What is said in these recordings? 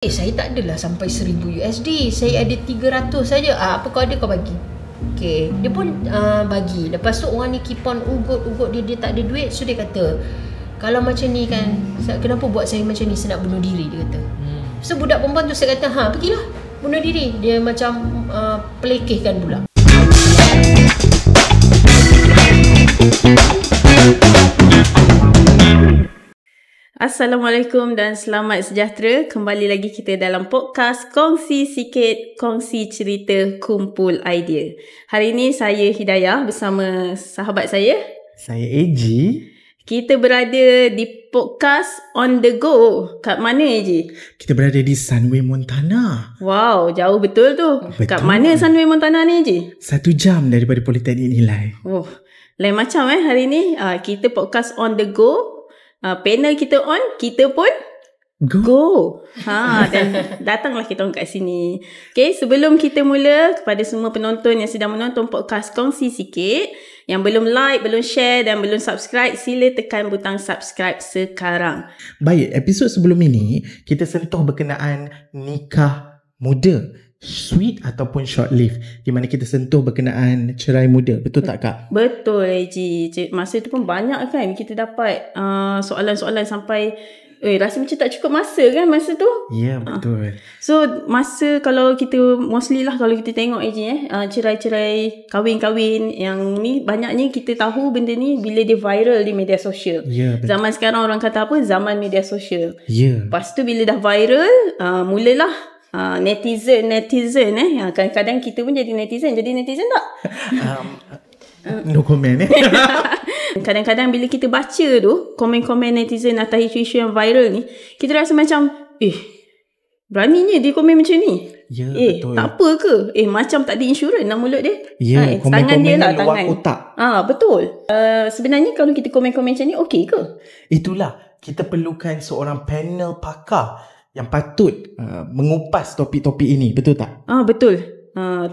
Saya tak adalah sampai 1000 USD. Saya ada 300 saja. Apa kau ada kau bagi. Okay. Dia pun bagi. Lepas tu orang ni keep on ugut dia tak ada duit. So dia kata, kalau macam ni kan, kenapa buat saya macam ni, saya nak bunuh diri, dia kata. So budak perempuan tu saya kata, pergilah bunuh diri. Dia macam pelekehkan pula. Assalamualaikum dan selamat sejahtera. Kembali lagi kita dalam podcast Kongsi Sikit, Kongsi Cerita, Kumpul Idea. Hari ini saya Hidayah bersama sahabat saya. Saya AG. Kita berada di podcast On The Go. Kat mana AG? Kita berada di Sunway Montana. Wow, jauh betul tu. Betul. Kat mana Sunway Montana ni AG? 1 jam daripada Politeknik Nilai. Oh, lain macam hari ni. Kita podcast On The Go. Panel kita on, kita pun go. Dan datanglah kita orang kat sini. Okay, sebelum kita mula, kepada semua penonton yang sedang menonton podcast Kongsi Sikit, yang belum like, belum share dan belum subscribe, sila tekan butang subscribe sekarang. Baik, episod sebelum ini kita sentuh berkenaan nikah muda, sweet ataupun short live, di mana kita sentuh berkenaan cerai muda. Betul tak Kak? Betul Eji. Masa tu pun banyak kan kita dapat soalan-soalan sampai rasa macam tak cukup masa kan masa tu. Ya, betul. So masa, kalau kita mostly lah, kalau kita tengok Eji cerai-cerai, kahwin-kahwin yang ni, banyaknya kita tahu benda ni bila dia viral di media sosial. Ya, betul. Zaman sekarang orang kata apa? Zaman media sosial. Ya. Lepas tu bila dah viral, mulalah netizen kadang-kadang kita pun jadi netizen tak? No comment Kadang-kadang bila kita baca tu komen-komen netizen atas isu-isu yang viral ni, kita rasa macam beraninya dia komen macam ni. Ya, betul. Tak apa ke? Macam tak ada insurans dalam mulut dia. Ya, tangan dia lah, luar tangan otak. Betul. Sebenarnya kalau kita komen-komen macam ni, okey ke? Itulah, kita perlukan seorang panel pakar yang patut mengupas topik-topik ini. Betul tak? Betul.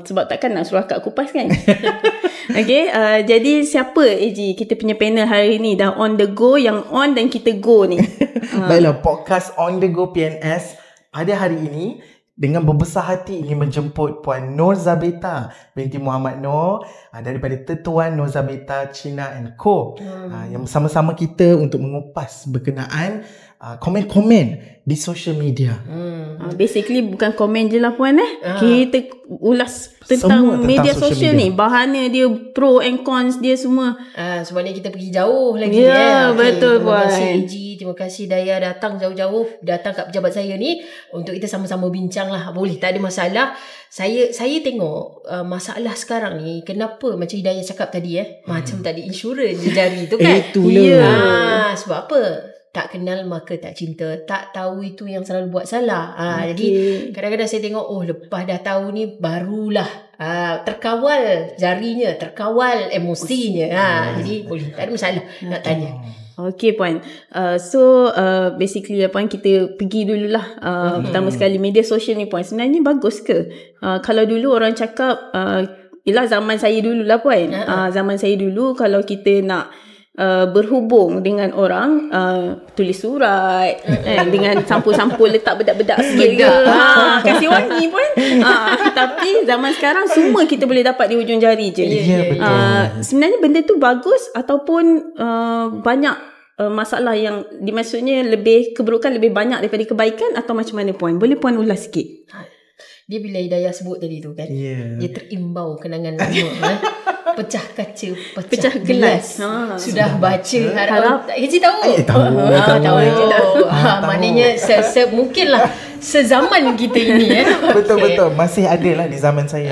Sebab takkan nak suruh akak kupas kan? Okay, jadi siapa AG kita punya panel hari ni? Dah on the go, yang on dan kita go ni. Baiklah, podcast On The Go PNS pada hari ini dengan berbesar hati ingin menjemput Puan Nur Zabita binti Muhammad Nur daripada Tetuan Nur Zabita Cina & Co. Yang bersama-sama kita untuk mengupas berkenaan komen-komen di social media. Basically bukan komen je lah Puan kita ulas tentang media sosial ni, bahana dia, pro and cons dia semua. Sebenarnya kita pergi jauh lagi. Betul Puan. Terima kasih AG, terima kasih Daya datang jauh-jauh, datang kat pejabat saya ni untuk kita sama-sama bincang lah. Boleh, tak ada masalah. Saya tengok masalah sekarang ni, kenapa macam Hidayah cakap tadi macam tak ada insurans je jari tu kan. Itulah. Sebab apa? Tak kenal maka tak cinta. Tak tahu itu yang selalu buat salah. Jadi kadang-kadang saya tengok, lepas dah tahu ni barulah terkawal jarinya, terkawal emosinya. Jadi boleh, tak ada masalah nak tanya. Okay Puan. So basically Puan, kita pergi dululah. Pertama sekali, media sosial ni Puan, sebenarnya bagus ke? Kalau dulu orang cakap, ialah zaman saya dululah Puan. Zaman saya dulu, kalau kita nak berhubung dengan orang, tulis surat dengan sampul-sampul letak bedak-bedak sikit ke, kasih wangi Puan. Tapi zaman sekarang semua kita boleh dapat di hujung jari je. betul. Sebenarnya benda tu bagus ataupun banyak masalah yang dimaksudnya, lebih keburukan lebih banyak daripada kebaikan, atau macam mana Puan? Boleh Puan ulas sikit? Dia bila Hidayah sebut tadi tu kan, dia terimbau kenangan lama. Pecah kaca, pecah gelas. Sudah baca harap Eji tahu. Tahu. Maknanya mungkinlah sezaman kita ini Betul-betul masih ada lah di zaman saya.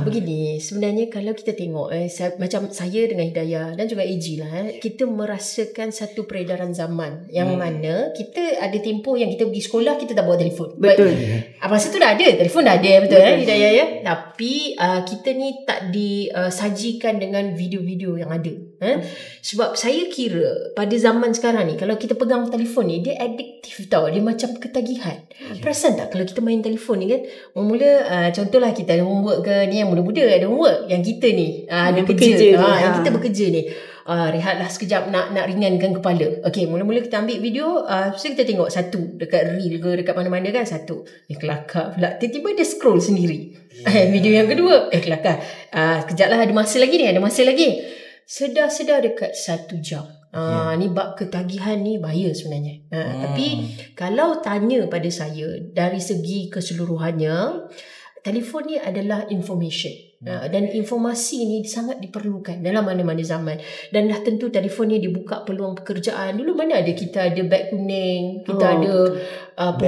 Begini, sebenarnya kalau kita tengok macam saya dengan Hidayah dan juga AG lah, kita merasakan satu peredaran zaman yang mana kita ada tempoh yang kita pergi sekolah, kita tak bawa telefon. Betul. Masa tu dah ada, telefon dah ada, betul. Hidayah ya. Tapi kita ni tak disajikan dengan video-video yang ada. Sebab saya kira pada zaman sekarang ni, kalau kita pegang telefon ni, dia addiktif tau. Dia macam ketagihan. Perasan tak kalau kita main telefon ni kan, mula contohlah kita ada homework ke, ni yang muda-muda ada homework, yang kita ni ada kerja, yang kita bekerja ni, rehatlah sekejap nak ringankan kepala. Okey, mula-mula kita ambil video, so kita tengok satu dekat reel ke dekat mana-mana kan, satu kelakar pula, tiba-tiba dia scroll sendiri. Video yang kedua kelakar, sekejap lah, ada masa lagi, sedar dekat 1 jam. Ni bab ketagihan ni bahaya sebenarnya. Tapi kalau tanya pada saya dari segi keseluruhannya, telefon ni adalah information. Dan informasi ni sangat diperlukan dalam mana-mana zaman. Dan dah tentu telefon ni dibuka peluang pekerjaan. Dulu mana ada, kita ada beg kuning, kita ada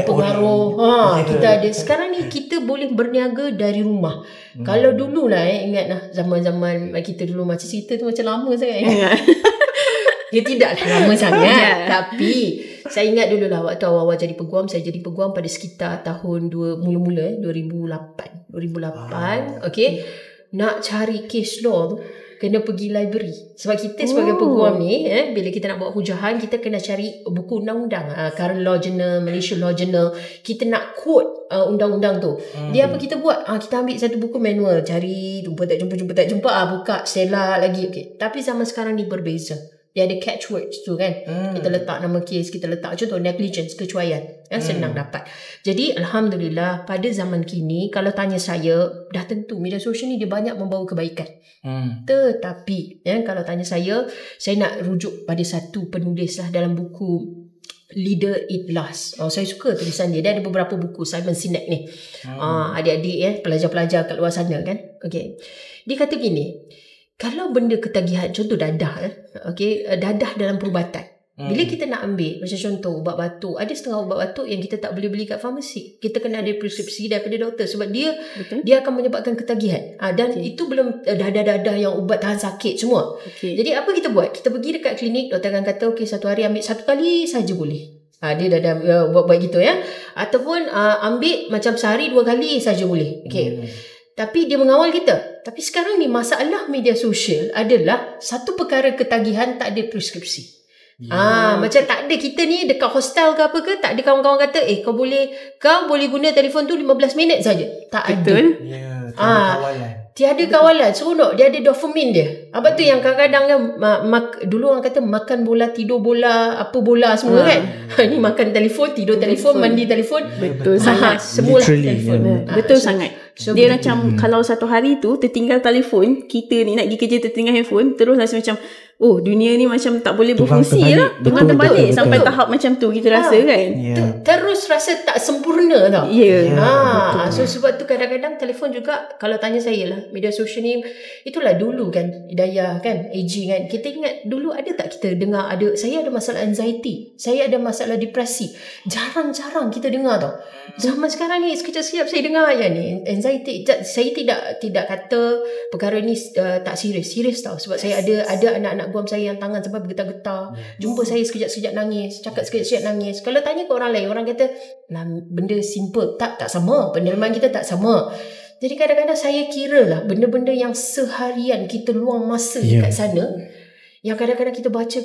pengaruh, kita ada. Sekarang ni kita boleh berniaga dari rumah. Kalau dulu lah, ingat lah zaman-zaman kita dulu, macam cerita tu macam lama sangat. Dia tidaklah lama sangat. Tapi saya ingat dulu lah waktu awal-awal jadi peguam, saya jadi peguam pada sekitar tahun 2008. Okey. Nak cari case law tu kena pergi library. Sebab kita sebagai peguam ni, bila kita nak buat hujahan, kita kena cari buku undang-undang, Current Law Journal, Malaysia Law Journal. Kita nak quote undang-undang tu. Dia apa kita buat? Kita ambil satu buku manual, cari, jumpa tak jumpa, buka, selak lagi. Okay. Tapi zaman sekarang ni berbeza. Dia ada catchwords tu kan. Kita letak nama kes, kita letak contoh negligence, kecuaian. Senang dapat. Jadi Alhamdulillah pada zaman kini, kalau tanya saya, dah tentu media sosial ni dia banyak membawa kebaikan. Tetapi kalau tanya saya nak rujuk pada satu penulis lah dalam buku Leader Eat Last. Saya suka tulisan dia. Dia ada beberapa buku, Simon Sinek ni. Adik-adik pelajar-pelajar kat luar sana kan. Okay. Dia kata gini, kalau benda ketagihan, contoh dadah, dadah dalam perubatan. Bila kita nak ambil, macam contoh ubat batuk, ada setengah ubat batuk yang kita tak boleh beli kat farmasi. Kita kena ada preskripsi daripada doktor sebab dia akan menyebabkan ketagihan. Dan itu belum dadah-dadah yang ubat tahan sakit semua. Jadi apa kita buat? Kita pergi dekat klinik, doktor akan kata okey, satu hari ambil 1 kali saja boleh. Dia dah buat gitu ya. Ataupun ambil macam sehari 2 kali saja boleh. Okey. Tapi dia mengawal kita. Tapi sekarang ni masalah media sosial adalah satu perkara ketagihan tak ada preskripsi. Macam tak ada, kita ni dekat hostel ke apa ke, tak ada kawan-kawan kata kau boleh guna telefon tu 15 minit saja. Tak ada. Tiada kawalan. Seronok. Dia ada dopamin dia. Apa tu yang kadang-kadang kan, dulu orang kata makan bola, tidur bola, apa bola semua kan. Ni makan telefon, tidur telefon, mandi telefon. Betul sangat. Semua telefon. Betul sangat. So, dia macam kalau satu hari tu tertinggal telefon, kita ni nak pergi kerja tertinggal handphone, terus rasa macam dunia ni macam tak boleh berfungsi lah. Tunggang terbalik sampai tahap macam tu kita rasa kan. Terus rasa tak sempurna tau. So sebab tu kadang-kadang telefon juga, kalau tanya saya lah, media sosial ni, itulah dulu kan, Hidayah kan, AG kan, kita ingat dulu ada tak kita dengar saya ada masalah anxiety, saya ada masalah depresi, jarang-jarang kita dengar tau. Zaman sekarang ni sekejap-sekejap saya dengar ni anxiety. Saya tidak kata perkara ni tak serius tau, sebab saya ada anak-anak guam saya yang tangan sampai bergetar-getar. Jumpa saya sekejap-sekejap nangis, cakap sekejap-sekejap nangis. Kalau tanya ke orang lain, orang kata benda simple. Tak sama, penderimaan kita tak sama. Jadi kadang-kadang saya kira lah benda-benda yang seharian kita luang masa kat sana, yang kadang-kadang kita baca,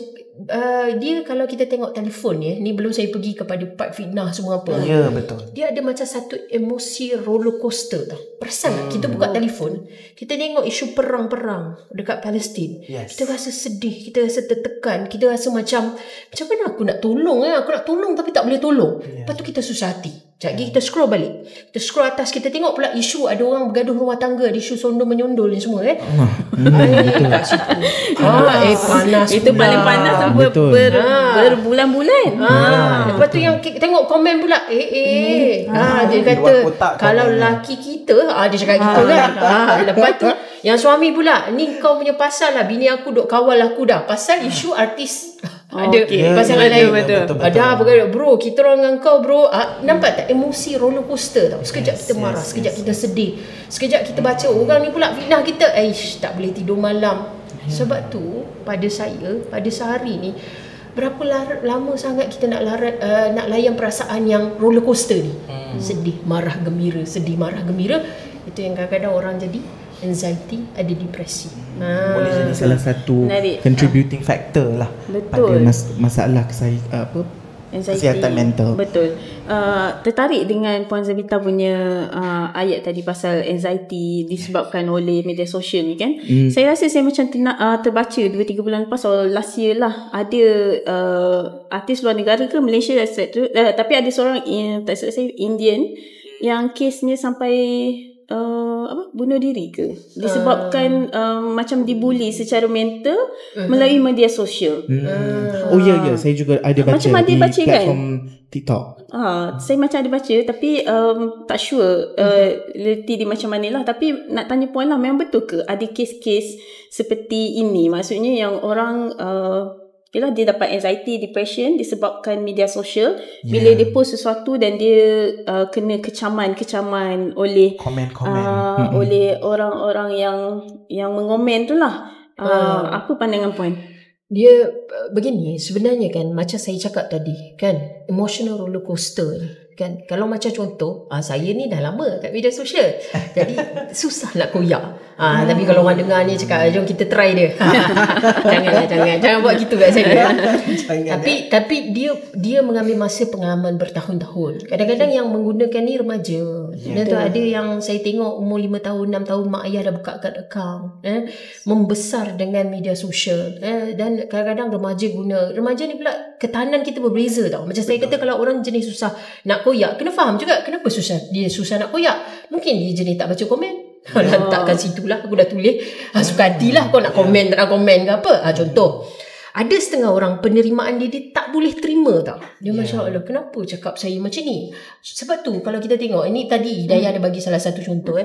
dia kalau kita tengok telefon ni belum saya pergi kepada part fitnah semua apa. Betul. Dia ada macam satu emosi roller coaster tau. Perasan tak? Kita buka telefon, kita tengok isu perang-perang dekat Palestin. Kita rasa sedih, kita rasa tertekan, kita rasa macam mana aku nak tolong aku nak tolong tapi tak boleh tolong. Lepas tu kita susah hati. Sekejap lagi kita scroll balik. Kita scroll atas, kita tengok pula isu ada orang bergaduh rumah tangga, ada isu sondol-menyondol ni semua kan. Kat situ. Panas. Itu paling panas sampai berbulan-bulan. Lepas tu yang tengok komen pula, dia kata kalau laki kita, dia cakap gitu kan. Lepas tu yang suami pula, ni kau punya pasal lah, bini aku duk kawal aku dah pasal isu artis. Ada pasangan lain. Ada bergaduh, bro, kita orang dengan kau bro. Nampak tak emosi roller coaster tau. Sekejap kita marah, sekejap kita sedih, sekejap kita baca orang ni pula fitnah kita, tak boleh tidur malam. Sebab tu pada saya, pada sehari ni, berapa lama sangat kita nak layan perasaan yang roller coaster ni. Sedih, marah, gembira, sedih, marah, gembira. Itu yang kadang-kadang orang jadi anxiety, ada depresi. Boleh jadi salah satu contributing factor lah pada masalah kesihatan mental. Betul. Tertarik dengan Puan Zabita punya ayat tadi pasal anxiety disebabkan oleh media sosial ni kan. Saya rasa saya macam terbaca 2-3 bulan lepas last year lah, ada artis luar negara ke Malaysia tapi ada seorang tak silap saya Indian yang kesnya sampai bunuh diri ke disebabkan macam dibuli secara mental melalui media sosial. Oh ya, saya juga ada baca macam ada di baca platform TikTok. Saya macam ada baca tapi tak sure reality dia macam mana lah. Tapi nak tanya Puan lah, memang betul ke ada kes-kes seperti ini? Maksudnya yang orang yelah, dia dapat anxiety, depression disebabkan media sosial. Bila dia post sesuatu dan dia kena kecaman oleh komen-komen oleh orang-orang yang mengomen tu lah. Apa pandangan Puan? Dia begini, sebenarnya kan macam saya cakap tadi kan, emotional roller coaster ni kan. Kalau macam contoh, saya ni dah lama kat media sosial, jadi susah nak koyak. Tapi kalau orang dengar ni cakap, jom kita try dia. Jangan buat gitu kat saya. Tapi dia mengambil masa pengalaman bertahun-tahun. Kadang-kadang yang menggunakan ni remaja. Dan tu ada yang saya tengok umur 5 tahun, 6 tahun mak ayah dah buka account, membesar dengan media sosial. Dan kadang-kadang remaja guna. Remaja ni pula ketahanan kita berbeza tau. Macam saya kata, kalau orang jenis susah nak koyak, kena faham juga kenapa dia susah nak koyak. Mungkin dia jenis tak baca komen. Letakkan situ lah, aku dah tulis, suka hati lah kau nak komen, tak nak komen ke apa. Contoh, ada setengah orang penerimaan dia tak boleh terima tau. Dia macam, kenapa cakap saya macam ni? Sebab tu kalau kita tengok, ini tadi Hidayah ada bagi salah satu contoh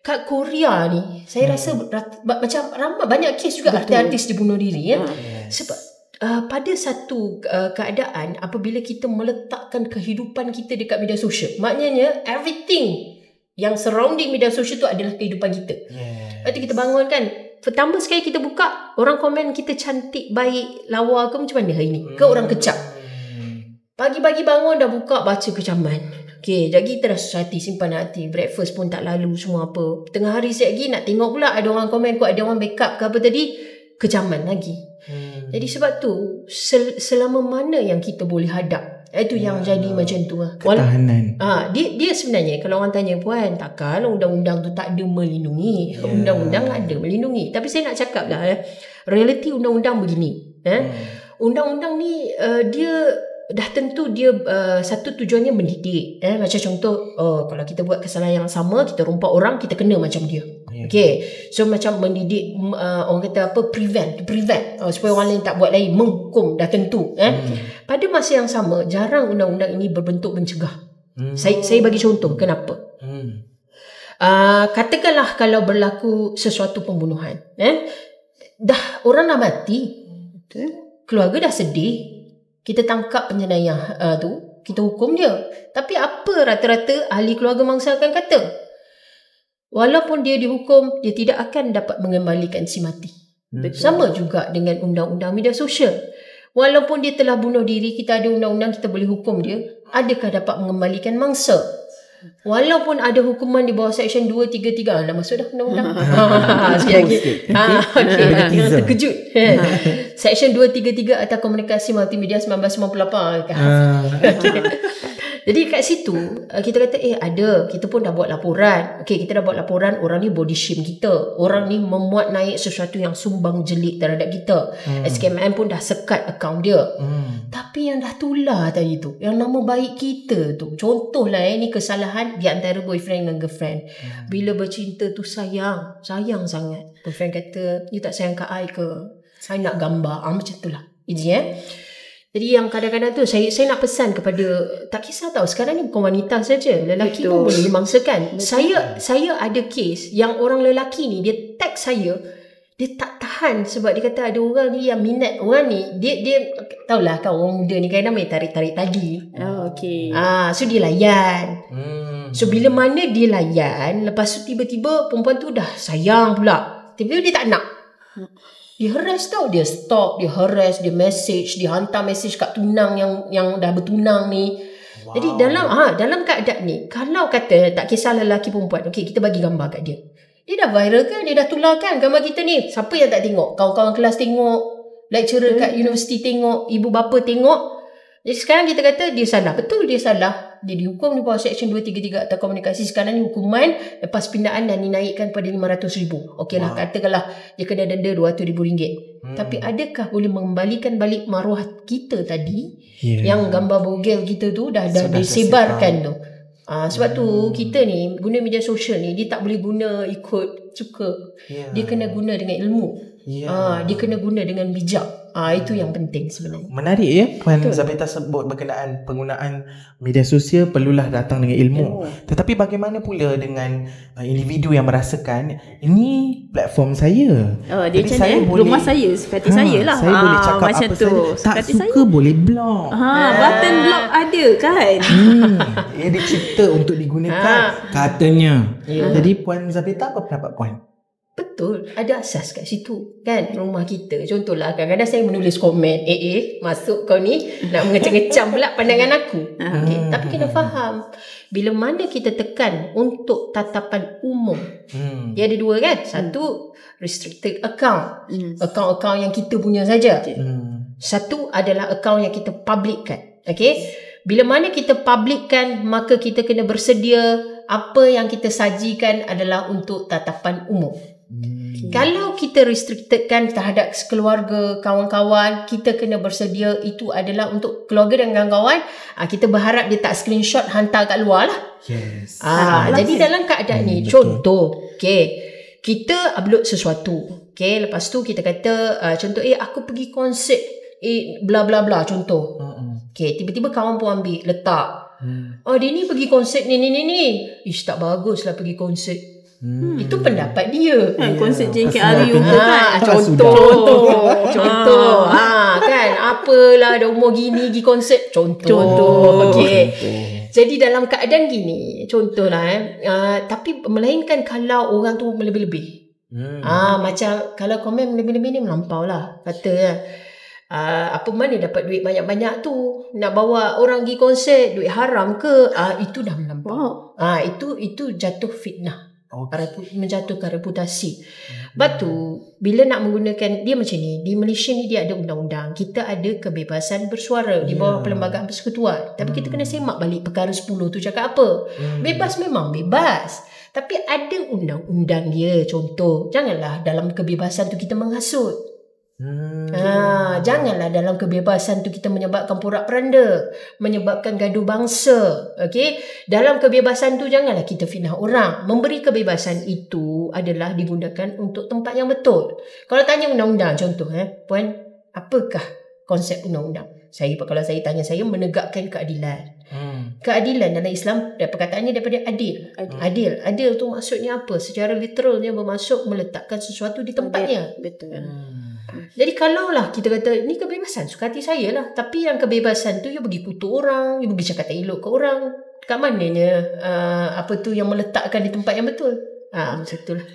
kat Korea ni, saya rasa macam ramai banyak kes juga artis dibunuh diri sebab pada satu keadaan apabila kita meletakkan kehidupan kita dekat media sosial, maknanya everything yang surrounding media sosial tu adalah kehidupan kita. Lepas tu kita bangun kan, pertama sekali kita buka, orang komen kita cantik, baik, lawa ke macam mana hari ni, ke orang kecap. Pagi-pagi bangun dah buka, baca kecaman. Okay, jadi kita dah susah hati, simpan hati, breakfast pun tak lalu, semua apa. Tengah hari sekejap lagi nak tengok pula ada orang komen kot, ada orang backup ke apa tadi, kecaman lagi. Jadi sebab tu selama mana yang kita boleh hadap, itu yang jadi macam tu lah. Ketahanan. Dia sebenarnya kalau orang tanya, Puan, takkan undang-undang tu tak ada melindungi? Undang-undang ada melindungi. Tapi saya nak cakap lah, realiti undang-undang begini. Undang-undang ni dia dah tentu dia satu tujuannya mendidik. Macam contoh, kalau kita buat kesalahan yang sama, kita rompak orang, kita kena macam dia. Okay, so macam mendidik, orang kata apa, prevent supaya orang lain tak buat lain, menghukum dah tentu. Pada masa yang sama, jarang undang-undang ini berbentuk mencegah. Saya bagi contoh kenapa. Katakanlah kalau berlaku sesuatu pembunuhan, dah orang dah mati, keluarga dah sedih, kita tangkap penjenayah tu, kita hukum dia. Tapi apa rata-rata ahli keluarga mangsa akan kata? Walaupun dia dihukum, dia tidak akan dapat mengembalikan si mati. Sama juga dengan undang-undang media sosial. Walaupun dia telah bunuh diri, kita ada undang-undang, kita boleh hukum dia. Adakah dapat mengembalikan mangsa? Walaupun ada hukuman di bawah Seksyen 233, dah masuk dah undang-undang. Sekali lagi. Jangan terkejut. Seksyen 233 atau komunikasi multimedia 1998. Jadi kat situ kita kata ada, kita pun dah buat laporan. Okey, kita dah buat laporan, orang ni body shame kita. Orang ni memuat naik sesuatu yang sumbang jelik terhadap kita. SKMM pun dah sekat akaun dia. Tapi yang dah tular tadi tu, yang nama baik kita tu. Contohlah ni kesalahan di antara boyfriend dengan girlfriend. Bila bercinta tu sayang sangat. Boyfriend kata, you tak sayang kat I ke? Saya nak gambar. Macam tu lah. Jadi yang kadang-kadang tu saya nak pesan kepada, tak kisah tau, sekarang ni bukan wanita saja, lelaki pun boleh dimangsakan. Saya ada kes yang orang lelaki ni dia tag saya, dia tak tahan sebab dia kata ada orang ni yang minat orang ni, dia tahulah kan orang muda ni kadang main tarik-tarik tadi. So dia layan. So bila mana dia layan, lepas tu tiba-tiba perempuan tu dah sayang pula, tiba-tiba dia tak nak. Dia harass tau, dia stalk, dia harass, dia message, dia hantar message kat tunang yang dah bertunang ni. Jadi dalam keadaan ni, kalau kata tak kisah lelaki perempuan, okey, kita bagi gambar kat dia. Dia dah viral kan, dia dah tular kan gambar kita ni. Siapa yang tak tengok? Kawan-kawan kelas tengok, lecturer kat universiti tengok, ibu bapa tengok. Jadi sekarang kita kata dia salah. Betul dia salah. Dia dihukum di bawah Seksyen 233 Akta Komunikasi. Sekarang ni hukuman lepas pindaan dan dinaikkan pada RM500,000. Okeylah, katakanlah dia kena denda RM200,000. Tapi adakah boleh mengembalikan balik maruah kita tadi yang gambar bogel kita tu dah disebarkan tu? Sebab tu kita ni guna media sosial ni, dia tak boleh guna ikut suka. Dia kena guna dengan ilmu. Dia kena guna dengan bijak. Itu yang penting sebenarnya. Menarik ya Puan Zabita sebut berkenaan penggunaan media sosial perlulah datang dengan ilmu. Tetapi bagaimana pula dengan individu yang merasakan ini platform saya. Dia macam ni rumah saya seperti saya lah. Saya boleh cakap macam apa tu. saja. Tak seperti suka saya. boleh block. Button block ada kan. Ia dicipta untuk digunakan katanya. Jadi Puan Zabita, apa pendapat Puan? Betul, ada asas kat situ kan, rumah kita. Contohlah kadang-kadang saya menulis komen, masuk kau ni nak mengecam-ngecam pula pandangan aku. Tapi kena faham, bila mana kita tekan untuk tatapan umum, dia ada dua kan. Satu, restricted account, account yang kita punya saja. Satu adalah account yang kita publickan. Bila mana kita publickan, maka kita kena bersedia apa yang kita sajikan adalah untuk tatapan umum. Kalau kita restrictedkan terhadap keluarga, kawan-kawan, kita kena bersedia itu adalah untuk keluarga dan kawan-kawan. Kita berharap dia tak screenshot hantar kat luar lah. Jadi dalam keadaan ni, contoh, kita upload sesuatu, lepas tu kita kata contoh, aku pergi konsert bla bla bla, contoh. Tiba-tiba kawan pun ambil letak, dia ni pergi konsert ni. Ish, tak bagus lah pergi konsert. Itu pendapat dia. Konsert JK Aryu kan. Contoh. Kan, apalah dah umur gini pergi konsert. Contoh. Jadi dalam keadaan gini, contohlah tapi melainkan kalau orang tu melebih-lebih. Macam kalau komen melebih-lebih ni melampau lah. Kata apa mana dapat duit banyak-banyak tu, nak bawa orang pergi konsert, duit haram ke? Itu dah melampau. Itu jatuh fitnah. Menjatuhkan reputasi. Lepas tu bila nak menggunakan dia macam ni, di Malaysia ni dia ada undang-undang, kita ada kebebasan bersuara di bawah Perlembagaan Persekutuan. Tapi kita kena semak balik perkara 10 tu cakap apa. Bebas memang bebas, tapi ada undang-undang dia. Contoh, janganlah dalam kebebasan tu kita menghasut. Janganlah dalam kebebasan tu kita menyebabkan porak-peranda, menyebabkan gaduh bangsa. Dalam kebebasan tu janganlah kita fitnah orang. Memberi kebebasan itu adalah digunakan untuk tempat yang betul. Kalau tanya undang-undang, contoh Puan, apakah konsep undang-undang? Kalau saya tanya, saya menegakkan keadilan. Keadilan dalam Islam, perkataannya daripada adil. Adil tu maksudnya apa? Secara literalnya bermaksud meletakkan sesuatu di tempatnya. Betul. Jadi kalaulah kita kata ni kebebasan suka hati saya lah, tapi yang kebebasan tu you pergi kutuk orang, you pergi cakap tak elok ke orang, kat mananya apa tu yang meletakkan di tempat yang betul? Macam tu lah.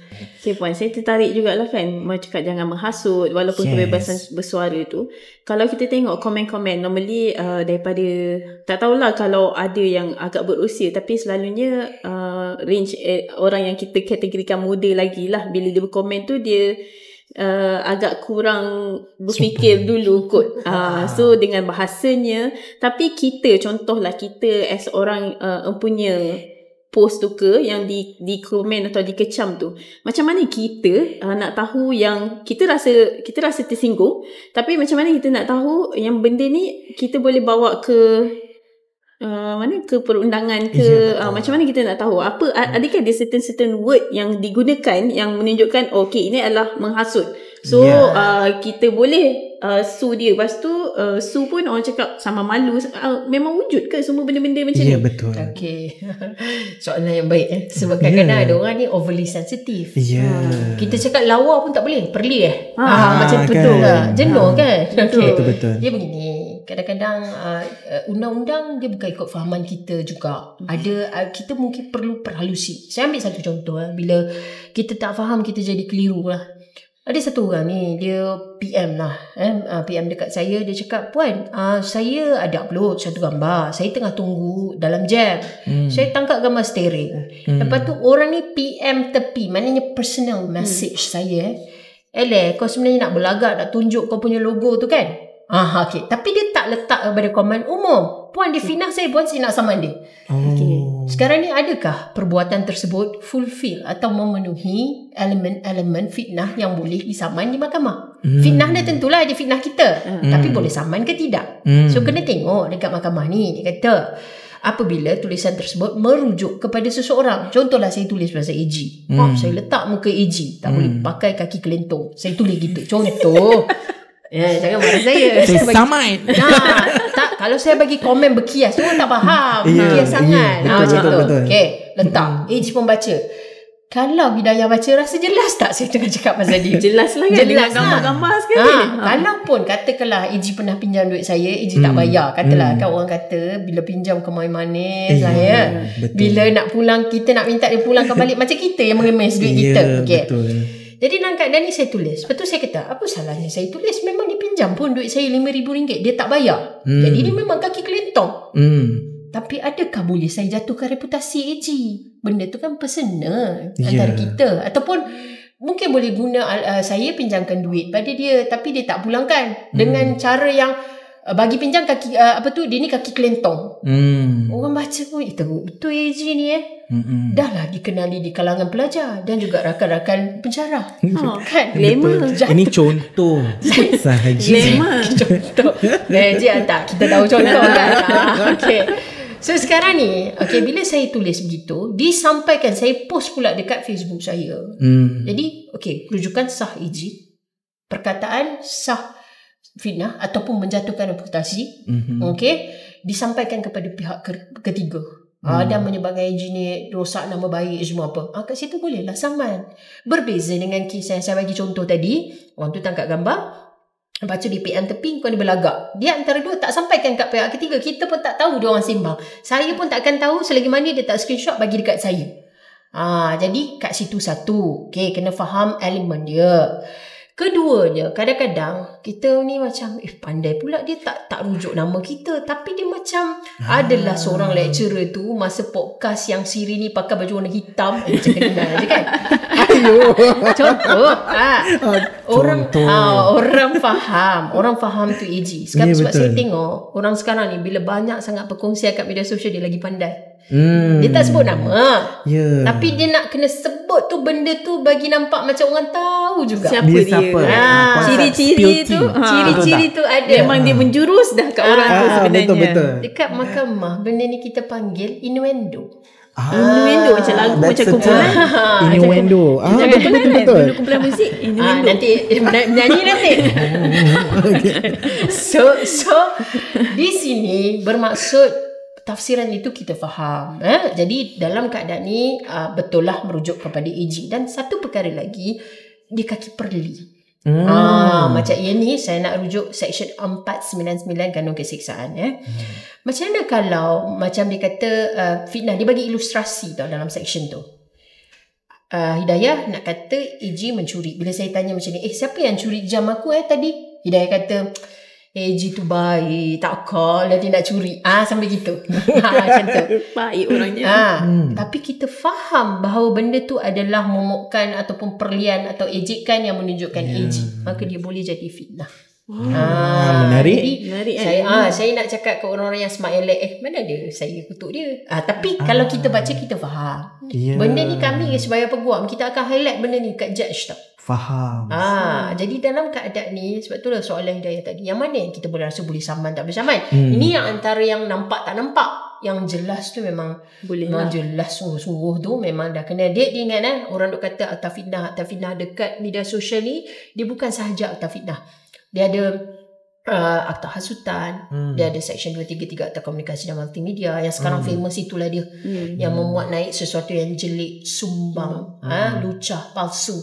Puan, saya tertarik jugalah kan, mau cakap jangan menghasut walaupun kebebasan bersuara tu. Kalau kita tengok komen-komen normally daripada, tak tahulah kalau ada yang agak berusia, tapi selalunya range orang yang kita kategorikan muda lagi lah. Bila dia berkomen tu dia agak kurang berfikir dulu kot. So dengan bahasanya, tapi kita contohlah kita as orang punya post tu ke yang di komen atau dikecam tu, macam mana kita nak tahu yang kita rasa tersinggung, tapi macam mana kita nak tahu yang benda ni kita boleh bawa ke mana, ke perundangan ke, macam mana kita nak tahu apa, adakah ada certain word yang digunakan yang menunjukkan ini adalah menghasut. So kita boleh sue dia. Lepas tu sue pun orang cakap sama malu. Memang wujud ke semua benda-benda macam ni? Ya, betul. Soalan yang baik sebab kadang-kadang ada orang ni overly sensitif. Kita cakap lawa pun tak boleh, perli macam tu kan. Jenuh kan. Betul. Dia begini, kadang-kadang undang-undang dia bukan ikut fahaman kita juga. Ada kita mungkin perlu perhalusi. Saya ambil satu contoh. Bila kita tak faham, kita jadi keliru lah. Ada satu orang ni, dia PM lah. PM dekat saya, dia cakap, Puan, saya ada upload satu gambar, saya tengah tunggu dalam jam. Saya tangkap gambar steering. Lepas tu orang ni PM tepi, maknanya personal message saya. Kau sebenarnya nak berlagak, nak tunjuk kau punya logo tu kan? Okay. Tapi dia tak letak kepada komen umum. Puan dia fitnah saya, puan saya nak saman dia. Sekarang ni adakah perbuatan tersebut fulfill atau memenuhi elemen-elemen fitnah yang boleh disaman di mahkamah? Fitnah dia tentulah dia fitnah kita. Tapi boleh saman ke tidak? So kena tengok dekat mahkamah ni. Dia kata apabila tulisan tersebut merujuk kepada seseorang. Contohlah saya tulis pasal AG. Saya letak muka AG. Tak boleh pakai kaki kelentong. Saya tulis gitu. Contoh. Jangan marah saya. Saman. Tak, kalau saya bagi komen berkias, orang tak faham. Berkias sangat. Macam tu. Okay, letak. AG pembaca. Kalau Hidayah baca, rasa jelas tak saya tengah cakap pasal dia? Jelas lah kan. Jelas gambar-gambar sekali. Kalau pun katakanlah AG pernah pinjam duit saya, AG tak bayar. Katalah kan orang kata bila pinjam kemai manis lah ya. Bila nak pulang, kita nak minta dia pulang kembali macam kita yang mengemis duit kita. Okay. Betul. Jadi dalam keadaan ni saya tulis. Lepas tu saya kata, apa salahnya saya tulis? Memang dia pinjam pun duit saya RM5,000. Dia tak bayar. Jadi dia memang kaki kelentong. Tapi adakah boleh saya jatuhkan reputasi AG? Benda tu kan personal antara kita. Ataupun mungkin boleh guna saya pinjamkan duit pada dia tapi dia tak pulangkan dengan cara yang bagi pinjam kaki dia ni kaki kelentong. Orang baca pun betul AG ni dah lah dikenali di kalangan pelajar dan juga rakan-rakan penjara. Kan? Glamour. Ini contoh sahaja. Glamour. Contoh. Tak, kita tahu contoh kan. Okay. So sekarang ni, bila saya tulis begitu, disampaikan, saya post pula dekat Facebook saya. Jadi, rujukan sah AG, perkataan sah fitnah ataupun menjatuhkan reputasi, disampaikan kepada pihak ketiga. Dan menyebabkan AG ni rosak nama baik semua apa. Kat situ bolehlah saman. Berbeza dengan kes yang saya bagi contoh tadi, orang tu tangkap gambar, baca di PM tepi, kau ni berlagak. Dia antara dua tak sampaikan kat pihak ketiga. Kita pun tak tahu dia orang sembang. Saya pun tak akan tahu selagi mana dia tak screenshot bagi dekat saya. Jadi kat situ satu. Kena faham elemen dia. Keduanya, kadang-kadang kita ni macam pandai pula dia tak rujuk nama kita, tapi dia macam adalah seorang lecturer tu masa podcast yang Siri ni pakai baju warna hitam, macam kenal je kan. Contoh orang faham tu AG. Sekarang sebab saya tengok orang sekarang ni bila banyak sangat perkongsian kat media sosial, dia lagi pandai. Dia tak sebut nama, tapi dia nak kena sebut tu benda tu bagi nampak macam orang tahu juga siapa dia. Ciri-ciri tu ada. Memang dia menjurus dah kat orang tu sebenarnya. Betul. Dekat mahkamah benda ni kita panggil innuendo. Innuendo macam lagu, macam kumpulan Innuendo. Betul. Kumpulan muzik innuendo. Nanti menyanyi nanti. So di sini bermaksud tafsiran itu kita faham. Jadi dalam keadaan ni betul lah merujuk kepada AG. Dan satu perkara lagi, di kaki perli. Macam yang ni saya nak rujuk Section 499 Kanun Keseksaan. Macam mana kalau macam dia kata fitnah, dia bagi ilustrasi tau dalam section tu. Hidayah nak kata AG mencuri. Bila saya tanya macam ni, siapa yang curi jam aku tadi? Hidayah kata AG tu baik, tak call dia nak curi. Sampai gitu. Macam tu. Baik orangnya. Tapi kita faham bahawa benda tu adalah momokkan ataupun perlian atau ejekan yang menunjukkan AG. Maka dia boleh jadi fitnah. Menarik. Jadi saya nak cakap ke orang-orang yang smart elect, mana dia saya kutuk dia. Tapi kalau kita baca, kita faham. Benda ni kami sebagai peguam, kita akan highlight benda ni kat judge tau. Faham. Jadi dalam keadaan ni, sebab itulah soalan Hidayah tadi, yang mana yang kita boleh rasa boleh saman tak boleh saman. Ini yang antara yang nampak tak nampak. Yang jelas tu memang boleh lah. Jelas sungguh-sungguh tu memang dah kena. Dia ingat orang duk kata akta fitnah dekat media sosial ni, dia bukan sahaja akta fitnah. Dia ada akta hasutan, dia ada Section 233 akta komunikasi dan multimedia. Yang sekarang famous itulah dia, yang memuat naik sesuatu yang jelik, sumbang, lucah, palsu,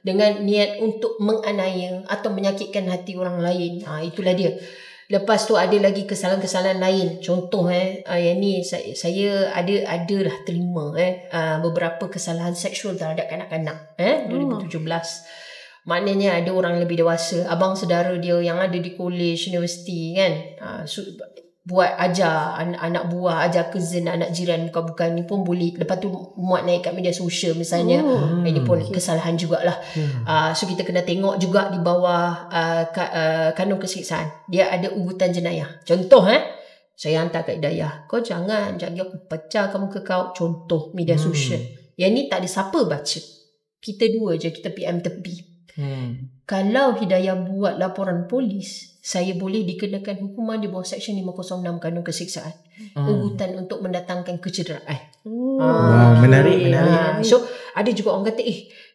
dengan niat untuk menganiaya atau menyakitkan hati orang lain. Itulah dia. Lepas tu ada lagi kesalahan-kesalahan lain. Contoh yang ni saya adalah terima beberapa kesalahan seksual terhadap kanak-kanak 2017. Maknanya ada orang lebih dewasa, abang saudara dia yang ada di college, universiti kan. buat ajar anak buah, ajar cousin, anak jiran bukan ni pun boleh, lepas tu muat naik kat media sosial misalnya. Ini pun kesalahan jugalah. So kita kena tengok juga di bawah kanun keseksaan dia ada ugutan jenayah. Contoh saya hantar kat Hidayah, kau jangan jadi aku pecah kamu ke kau. Contoh media sosial. Yang ni tak ada siapa baca, kita dua je, kita PM tepi. Kalau Hidayah buat laporan polis, saya boleh dikenakan hukuman di bawah Seksyen 506 Kanun Keseksaan. Ugutan untuk mendatangkan kecederaan. Wow, menarik. So ada juga orang kata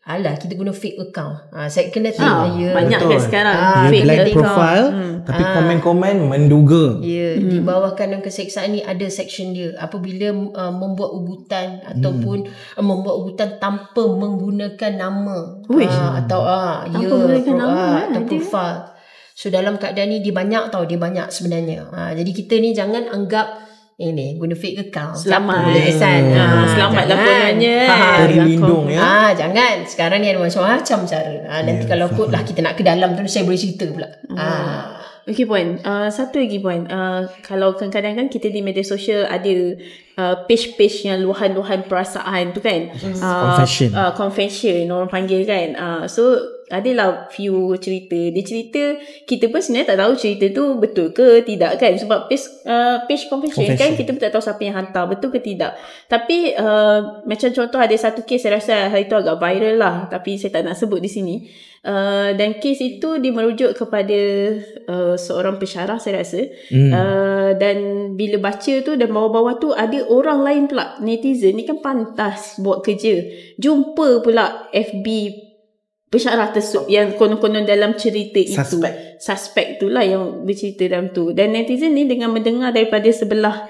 alah kita guna fake account. Saya kena tengok banyak kan sekarang Dia fake black account. profile tapi komen-komen menduga. Di bawah Kanun Keseksaan ni ada section dia. Apabila membuat ugutan ataupun membuat ugutan tanpa menggunakan nama atau menggunakan nama atau profile. So dalam keadaan ni dia banyak sebenarnya. Jadi kita ni jangan anggap ini guna fake account. Selamat. Boleh kesan. Selamat laporannya. Terlindung ya. Jangan. Sekarang ni ada macam-macam cara. Nanti kalau kot lah kita nak ke dalam tu saya boleh cerita pula. Okay point. Satu lagi point. Kalau kadang-kadang kan kita di media sosial ada page-page yang luahan-luahan perasaan tu kan. Confession orang panggil kan. So adalah few cerita. Dia cerita, kita pun sebenarnya tak tahu cerita tu betul ke tidak kan. Sebab page confession kan, kita pun tak tahu siapa yang hantar, betul ke tidak. Tapi macam contoh ada satu kes saya rasa hari tu agak viral lah, tapi saya tak nak sebut di sini. Dan kes itu dia merujuk kepada seorang pensyarah saya rasa. Dan bila baca tu dan bawah-bawah tu ada orang lain pula, netizen ni kan pantas buat kerja, jumpa pula FB pensyarah tersebut yang konon-konon dalam cerita itu. Suspek itulah yang bercerita dalam tu. Dan netizen ni dengan mendengar daripada sebelah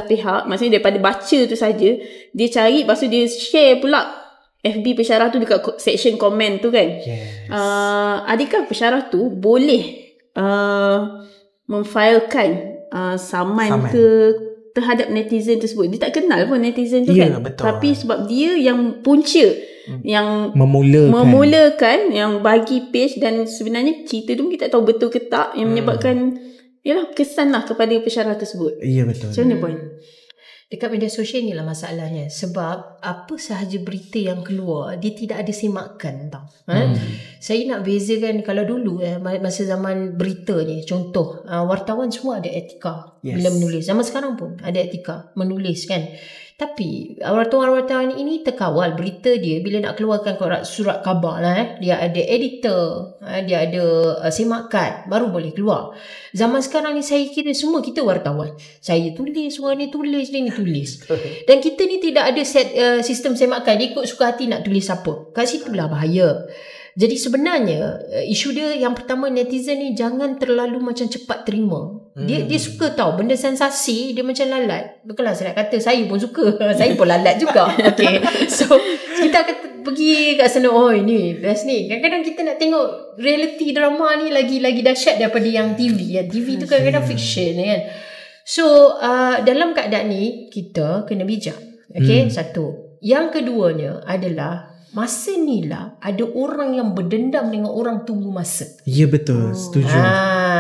pihak, maksudnya daripada baca tu saja, dia cari, lepas tu dia share pula FB pensyarah tu dekat section komen tu kan. Adakah pensyarah tu boleh memfilekan saman ke terhadap netizen tersebut? Dia tak kenal pun netizen tu kan. Betul. Tapi sebab dia yang punca, yang memulakan, yang bagi page, dan sebenarnya cerita tu kita tak tahu betul ke tak, yang menyebabkan kesan lah kepada pensyarah tersebut. Ya betul. Macam mana point? Dekat media sosial ni lah masalahnya. Sebab apa sahaja berita yang keluar, dia tidak ada semakan tau. Saya nak bezakan, kalau dulu masa zaman berita ni, contoh wartawan semua ada etika bila menulis. Zaman sekarang pun ada etika menulis kan. Tapi wartawan-wartawan ini terkawal berita dia bila nak keluarkan surat khabar lah. Dia ada editor, dia ada semakan, baru boleh keluar. Zaman sekarang ni saya kira semua kita wartawan. Saya tulis, orang ni tulis, dia ni tulis. Dan kita ni tidak ada sistem semakan. Dia ikut suka hati nak tulis apa. Kat situlah bahaya. Jadi sebenarnya isu dia yang pertama, netizen ni jangan terlalu macam cepat terima. Dia suka tahu benda sensasi, dia macam lalat. Bukanlah saya nak kata, saya pun suka. Saya pun lalat juga. Okay. So kita akan pergi kat sana, ini best ni. Kadang-kadang kita nak tengok reality drama ni lagi dahsyat daripada yang TV. TV tu kadang-kadang fiction kan. So dalam keadaan ni kita kena bijak. Okay, satu. Yang keduanya adalah masa ni lah ada orang yang berdendam dengan orang tunggu masa. Ya betul, setuju.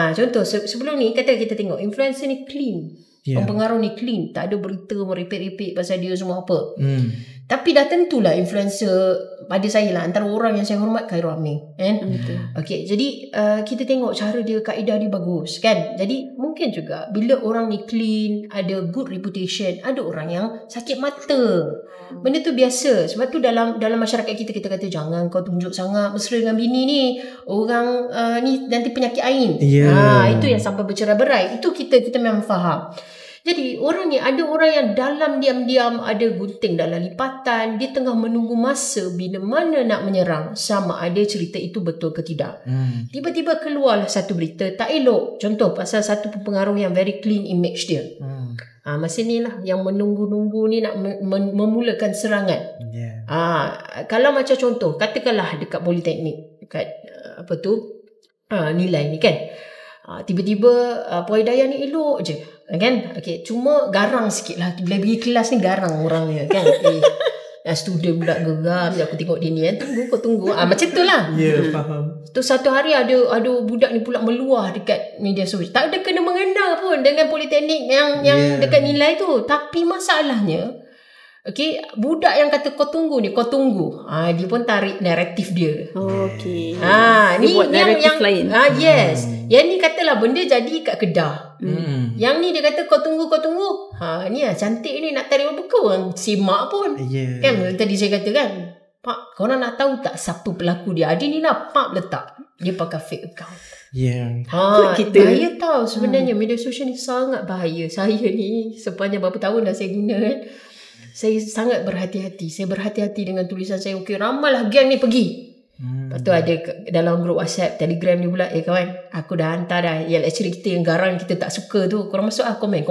Contoh sebelum ni kata kita tengok influencer ni clean. Pengaruh ni clean, tak ada berita merepek-repek pasal dia semua apa. Tapi dah tentulah influencer pada saya lah, antara orang yang saya hormat Khairul Aming kan. Okay, jadi kita tengok cara dia, kaedah dia bagus kan. Jadi mungkin juga bila orang ni clean, ada good reputation, ada orang yang sakit mata. Benda tu biasa. Sebab tu dalam masyarakat kita kata jangan kau tunjuk sangat mesra dengan bini ni, orang ni nanti penyakit ain. Itu yang sampai bercerai-berai. Itu kita memang faham. Jadi orang ni, ada orang yang dalam diam-diam ada gunting dalam lipatan, dia tengah menunggu masa bila mana nak menyerang, sama ada cerita itu betul ke tidak. Tiba-tiba keluarlah satu berita tak elok, contoh pasal satu pengaruh yang very clean image dia. Masa ni lah yang menunggu-nunggu ni nak memulakan serangan. Kalau macam contoh, katakanlah dekat Politeknik, dekat nilai ni kan, tiba-tiba Puan Hidayah ni elok je kan. Okay, cuma garang sikit lah bila pergi kelas ni, garang orangnya kan. Student pula geram. Aku tengok dia ni tunggu kau tunggu. Macam tu lah. Ya, faham. Tu satu hari ada budak ni pula meluah dekat media sosial. Tak ada kena mengena pun dengan politeknik yang dekat nilai tu. Tapi masalahnya, okay, budak yang kata kau tunggu ni, kau tunggu. Dia pun tarik naratif dia. Okay. Ni buat naratif lain. Yes. Yang ni katalah benda jadi kat Kedah. Yang ni dia kata kau tunggu. Ni lah cantik ni nak tarik buku orang simak pun. Kan tadi saya kata kan, Pak, korang nak tahu tak siapa pelaku dia? Dia ni lah Pak letak. Dia pakai fake account. Bahaya tau sebenarnya. Media sosial ni sangat bahaya. Saya ni sepanjang berapa tahun dah saya guna kan, saya sangat berhati-hati. Saya berhati-hati dengan tulisan saya. Okey, ramallah geng ni pergi. Lepas tu ada dalam grup WhatsApp, Telegram ni pula, kawan, aku dah hantar dah. Yang actually kita yang garang kita tak suka tu, korang masuk komen.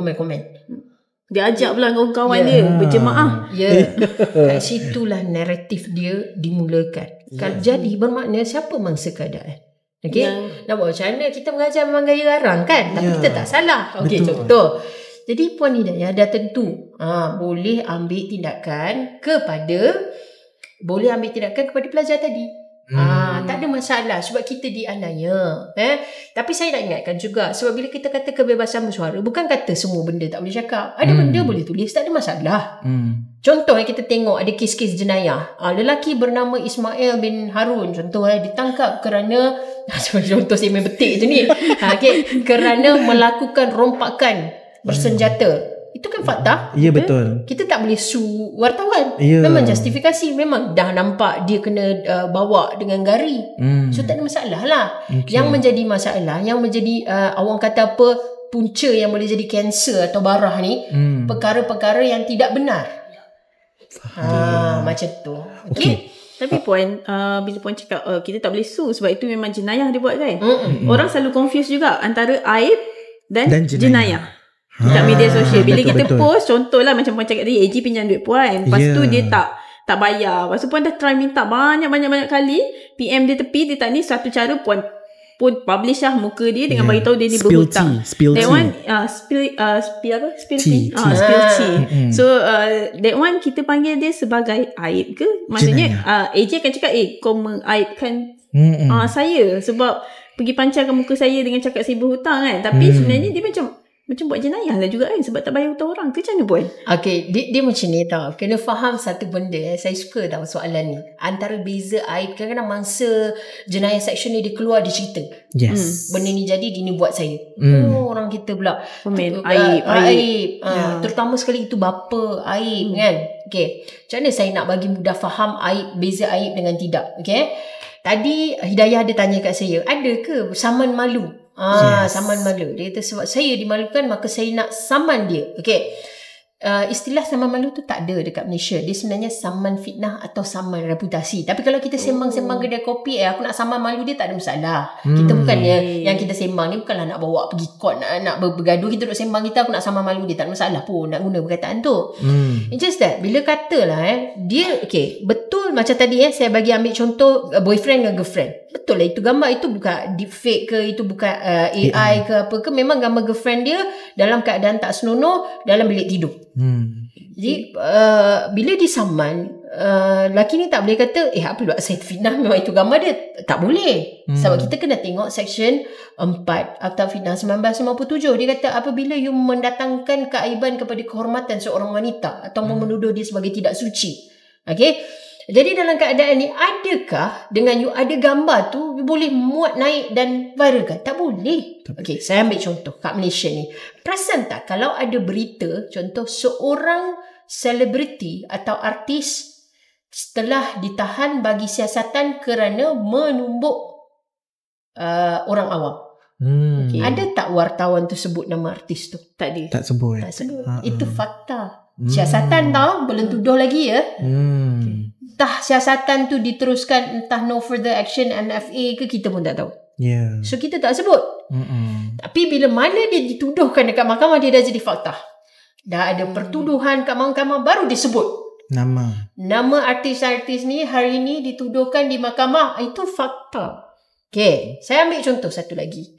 Dia ajak pula kawan-kawan dia berjemaah. Kat situlah naratif dia dimulakan. Jadi bermakna siapa mangsa keadaan. Okay, nak buat macam mana? Kita mengajar memang gaya garang kan, tapi kita tak salah. Okay, contoh. Jadi Puan Hidayah dah tentu boleh ambil tindakan kepada pelajar tadi. Tak ada masalah sebab kita dianiaya. Tapi saya nak ingatkan juga, sebab bila kita kata kebebasan bersuara, bukan kata semua benda tak boleh cakap. Ada benda boleh tulis, tak ada masalah. Contoh kita tengok ada kes-kes jenayah. Lelaki bernama Ismail bin Harun contoh ditangkap kerana contoh saya main betik je ni. Kerana melakukan rompakan bersenjata. Itu kan fakta. Ya, betul. Kita tak boleh sue wartawan. Memang justifikasi. Memang dah nampak dia kena bawa dengan gari. So tak ada masalah lah. Yang menjadi masalah, yang menjadi orang kata apa, punca yang boleh jadi kanser atau barah ni, perkara-perkara yang tidak benar. Macam tu. Okay. Tapi Puan, bila Puan cakap kita tak boleh sue sebab itu memang jenayah dia buat kan. Orang selalu confuse juga antara aib dan jenayah. Dekat media sosial. Bila kita post, contohlah macam Puan cakap tadi, AG pinjam duit Puan. Lepas tu dia tak bayar. Lepas tu Puan dah try minta banyak kali. PM dia tepi, dia tak ni. Satu cara Puan pun publish lah muka dia dengan bagi tahu dia ni berhutang. That one spill tea. Spill tea. So that one kita panggil dia sebagai aib ke? Maksudnya AJ akan cakap kau mengaibkan saya sebab pergi pancarkan muka saya dengan cakap saya berhutang kan. Tapi sebenarnya dia macam buat jenayah lah juga kan, sebab tak bayar hutang orang ke macam mana Puan? Okay, dia macam ni tau. Kena faham satu benda. Saya suka tau soalan ni. Antara beza aib, kadang-kadang mangsa jenayah section ni dia keluar, dia cerita. Yes. Benda ni jadi, dia ni buat saya. Orang kita pula komen aib. Terutama sekali itu bapa aib kan. Okay, macam mana saya nak bagi mudah faham aib, beza aib dengan tidak. Okay, tadi Hidayah ada tanya kat saya, ada ke saman malu? Saman malu. Dia kata sebab saya dimalukan maka saya nak saman dia. Okay. Istilah saman malu tu tak ada dekat Malaysia. Dia sebenarnya saman fitnah atau saman reputasi. Tapi kalau kita sembang-sembang kedai kopi, aku nak saman malu dia, tak ada masalah. Kita bukannya yang kita sembang ni bukanlah nak bawa pergi court, nak bergaduh. Kita duduk sembang kita, aku nak saman malu dia, tak ada masalah pun nak guna perkataan tu. It's just that bila katalah dia betul macam tadi saya bagi ambil contoh boyfriend dengan girlfriend. Betul lah itu gambar itu bukan deepfake ke, itu bukan AI ke apa ke, memang gambar girlfriend dia dalam keadaan tak senonoh dalam bilik tidur. Jadi bila disaman, lelaki ni tak boleh kata apa pula saya fitnah, memang itu gambar dia. Tak boleh. Sebab kita kena tengok section 4 Akta Fitnah 1957. Dia kata apabila you mendatangkan keaiban kepada kehormatan seorang wanita atau menuduh dia sebagai tidak suci. Okay. Jadi dalam keadaan ni, adakah dengan you ada gambar tu, you boleh muat naik dan viralkan? Tak boleh. Okay, saya ambil contoh kat Malaysia ni. Perasan tak kalau ada berita, contoh seorang selebriti atau artis setelah ditahan bagi siasatan kerana menumbuk orang awam. Ada tak wartawan tu sebut nama artis tu? Tak ada. Tak sebut. Itu fakta. Siasatan tau, belum tuduh lagi ya. Entah siasatan tu diteruskan, entah no further action NFA ke, kita pun tak tahu. So kita tak sebut. Tapi bila mana dia dituduhkan dekat mahkamah, dia dah jadi fakta. Dah ada pertuduhan kat mahkamah, baru disebut nama artis-artis ni hari ni dituduhkan di mahkamah. Itu fakta. Okay, saya ambil contoh satu lagi.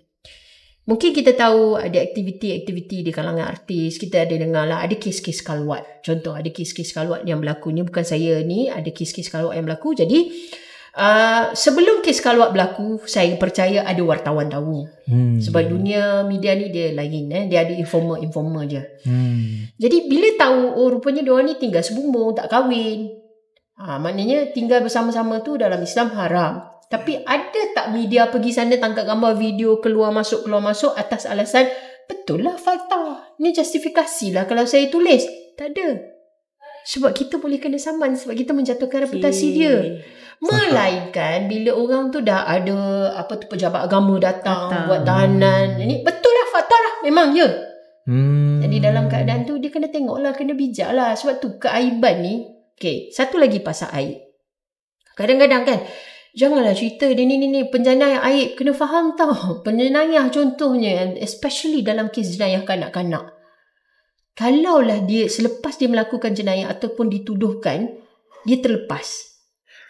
Mungkin kita tahu ada aktiviti-aktiviti di kalangan artis. Kita ada dengar lah ada kes-kes kalwat. Contoh ada kes-kes kalwat yang berlaku. Ni bukan saya ni. Ada kes-kes kalwat yang berlaku. Jadi sebelum kes kalwat berlaku, saya percaya ada wartawan tahu. Sebab dunia media ni dia lain. Dia ada informer je. Jadi bila tahu rupanya diorang ni tinggal sebumbung, tak kahwin. Maknanya tinggal bersama-sama tu dalam Islam haram. Tapi ada tak media pergi sana tangkap gambar video keluar masuk atas alasan betul lah fakta. Ni justifikasi lah kalau saya tulis. Tak ada. Sebab kita boleh kena saman sebab kita menjatuhkan reputasi dia. Melainkan bila orang tu dah ada pejabat agama datang buat tahanan. Ini betul lah fakta lah. Memang ya. Jadi dalam keadaan tu dia kena tengok lah, kena bijak lah. Sebab tu keaiban ni. Okay, satu lagi pasal aib. Kadang-kadang kan janganlah cerita dia ni penjenayah aib. Kena faham tau. Penjenayah contohnya, especially dalam kes jenayah kanak-kanak. Kalaulah dia selepas dia melakukan jenayah ataupun dituduhkan, dia terlepas.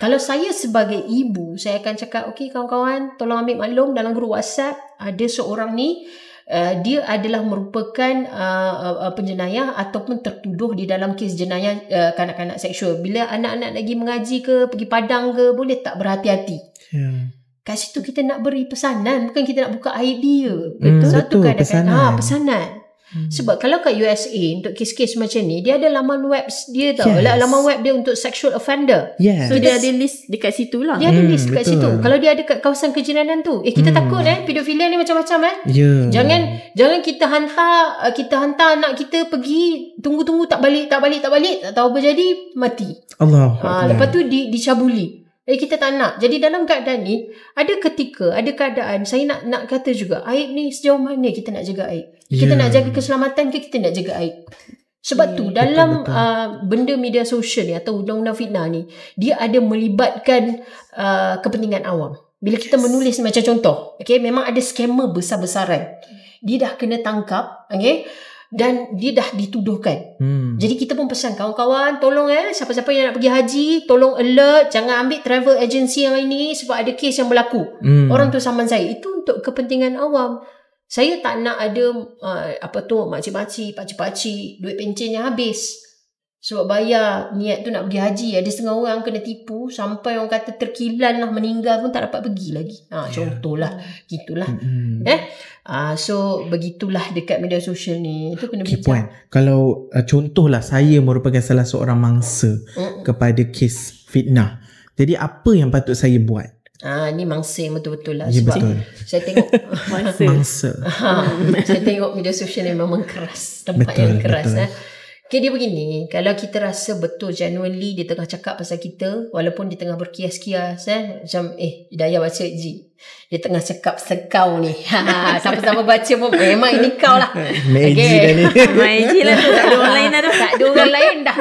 Kalau saya sebagai ibu, saya akan cakap, okey kawan-kawan, tolong ambil maklum dalam grup WhatsApp, ada seorang ni, dia adalah merupakan penjenayah ataupun tertuduh di dalam kes jenayah kanak-kanak seksual. Bila anak-anak lagi mengaji ke, pergi padang ke, boleh tak berhati-hati? Kat situ kita nak beri pesanan, bukan kita nak buka aib dia. Satu kadang-kadang pesanan. Sebab kalau kat USA untuk kes-kes macam ni, dia ada laman web dia tau. Laman web dia untuk sexual offender. So dia ada list dekat situ lah. Dia ada list dekat situ. Kalau dia ada kat kawasan kejiranan tu, kita takut pedofilia ni macam-macam Jangan kita hantar anak kita pergi tunggu tak balik, tak tahu apa jadi, mati. Lepas tu dicabuli. Kita tak nak. Jadi dalam keadaan ni, ada keadaan saya nak kata juga, aib ni sejauh mana kita nak jaga aib. Kita nak jaga keselamatan ke kita nak jaga aib. Sebab tu dalam benda media sosial ni atau undang-undang fitnah ni, dia ada melibatkan kepentingan awam. Bila kita menulis macam contoh, memang ada scammer besar-besaran. Dia dah kena tangkap, dan dia dah dituduhkan. Jadi kita pun pesan kawan-kawan, tolong siapa-siapa yang nak pergi haji, tolong alert, jangan ambil travel agency yang ini sebab ada kes yang berlaku. Orang tu saman saya. Itu untuk kepentingan awam. Saya tak nak ada makcik-makcik, pakcik-pakcik, duit pencen yang habis. Sebab bayar niat tu nak pergi haji, ada setengah orang kena tipu sampai orang kata terkilan lah, meninggal pun tak dapat pergi lagi. Contohlah, gitulah. So begitulah dekat media sosial ni. Itu kena bijak. Kalau contohlah saya merupakan salah seorang mangsa kepada kes fitnah. Jadi apa yang patut saya buat? Ni mangsa yang betul-betul lah. Ya, sebab betul. saya tengok mangsa. Saya tengok media sosial ni memang keras. Tempat yang keras. Okay, dia begini, kalau kita rasa betul genuinely dia tengah cakap pasal kita, walaupun dia tengah berkias-kias, macam Hidayah baca Ji, dia tengah cakap sekau ni, siapa-siapa baca pun memang ini kau lah. Maiji lah tu, tak ada orang lain dah. Tak ada orang lain dah.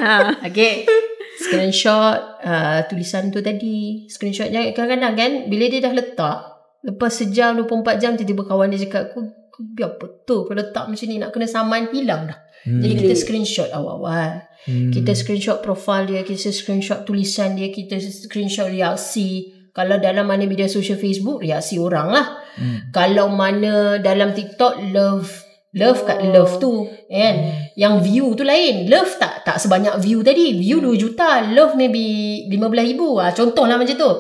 Screenshot tulisan tu tadi, screenshotnya kadang-kadang kan, bila dia dah letak, lepas sejam 24 jam tiba-tiba kawan dia cakap, kau biar betul kau letak macam ni, nak kena saman, hilang dah. Jadi kita screenshot awal-awal. Kita screenshot profile dia, kita screenshot tulisan dia, kita screenshot reaksi. Kalau dalam mana media sosial Facebook, reaksi orang lah. Kalau mana dalam TikTok, love kat love tu kan. Yang view tu lain. Love tak sebanyak view tadi. View 2 juta, love maybe 15,000. Contohlah macam tu.